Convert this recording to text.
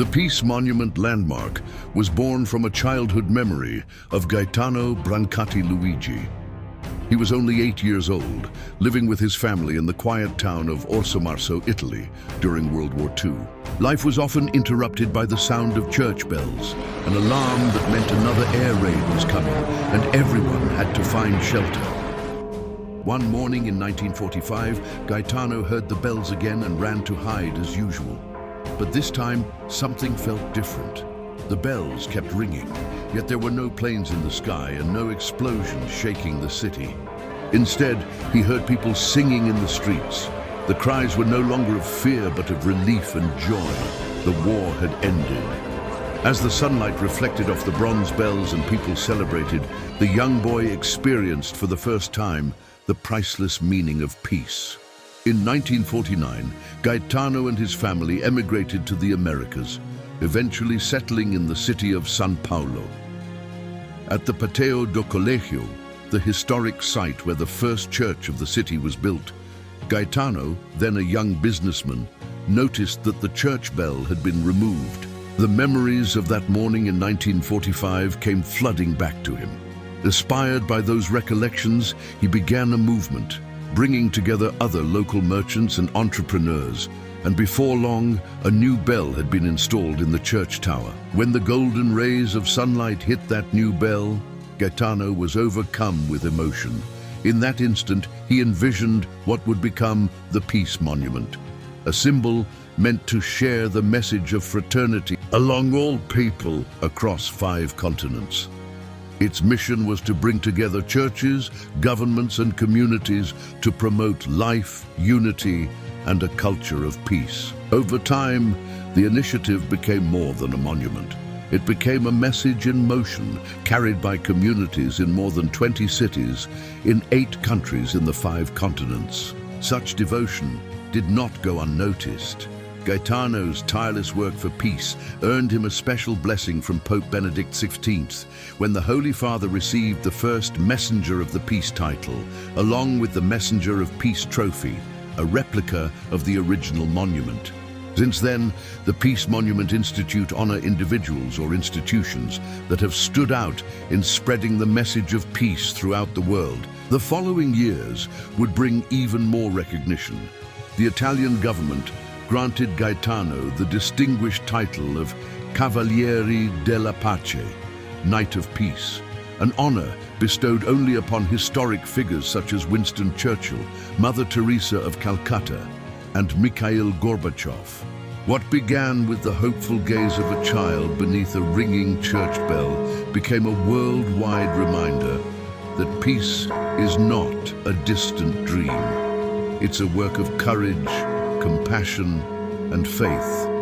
The Peace Monument landmark was born from a childhood memory of Gaetano Brancati Luigi. He was only 8 years old, living with his family in the quiet town of Orsomarso, Italy, during World War II. Life was often interrupted by the sound of church bells, an alarm that meant another air raid was coming, and everyone had to find shelter. One morning in 1945, Gaetano heard the bells again and ran to hide as usual. But this time, something felt different. The bells kept ringing, yet there were no planes in the sky and no explosions shaking the city. Instead, he heard people singing in the streets. The cries were no longer of fear, but of relief and joy. The war had ended. As the sunlight reflected off the bronze bells and people celebrated, the young boy experienced for the first time the priceless meaning of peace. In 1949, Gaetano and his family emigrated to the Americas, eventually settling in the city of São Paulo. At the Paseo do Colégio, the historic site where the first church of the city was built, Gaetano, then a young businessman, noticed that the church bell had been removed. The memories of that morning in 1945 came flooding back to him. Inspired by those recollections, he began a movement, bringing together other local merchants and entrepreneurs, and before long, a new bell had been installed in the church tower. When the golden rays of sunlight hit that new bell, Gaetano was overcome with emotion. In that instant, he envisioned what would become the Peace Monument, a symbol meant to share the message of fraternity among all people across 5 continents. Its mission was to bring together churches, governments, and communities to promote life, unity, and a culture of peace. Over time, the initiative became more than a monument. It became a message in motion, carried by communities in more than 20 cities in 8 countries in the 5 continents. Such devotion did not go unnoticed. Gaetano's tireless work for peace earned him a special blessing from Pope Benedict XVI when the Holy Father received the first Messenger of the Peace title, along with the Messenger of Peace trophy, a replica of the original monument. Since then, the Peace Monument Institute honor individuals or institutions that have stood out in spreading the message of peace throughout the world. The following years would bring even more recognition. The Italian government granted Gaetano the distinguished title of Cavaliere della Pace, Knight of Peace, an honor bestowed only upon historic figures such as Winston Churchill, Mother Teresa of Calcutta, and Mikhail Gorbachev. What began with the hopeful gaze of a child beneath a ringing church bell became a worldwide reminder that peace is not a distant dream. It's a work of courage, compassion, and faith.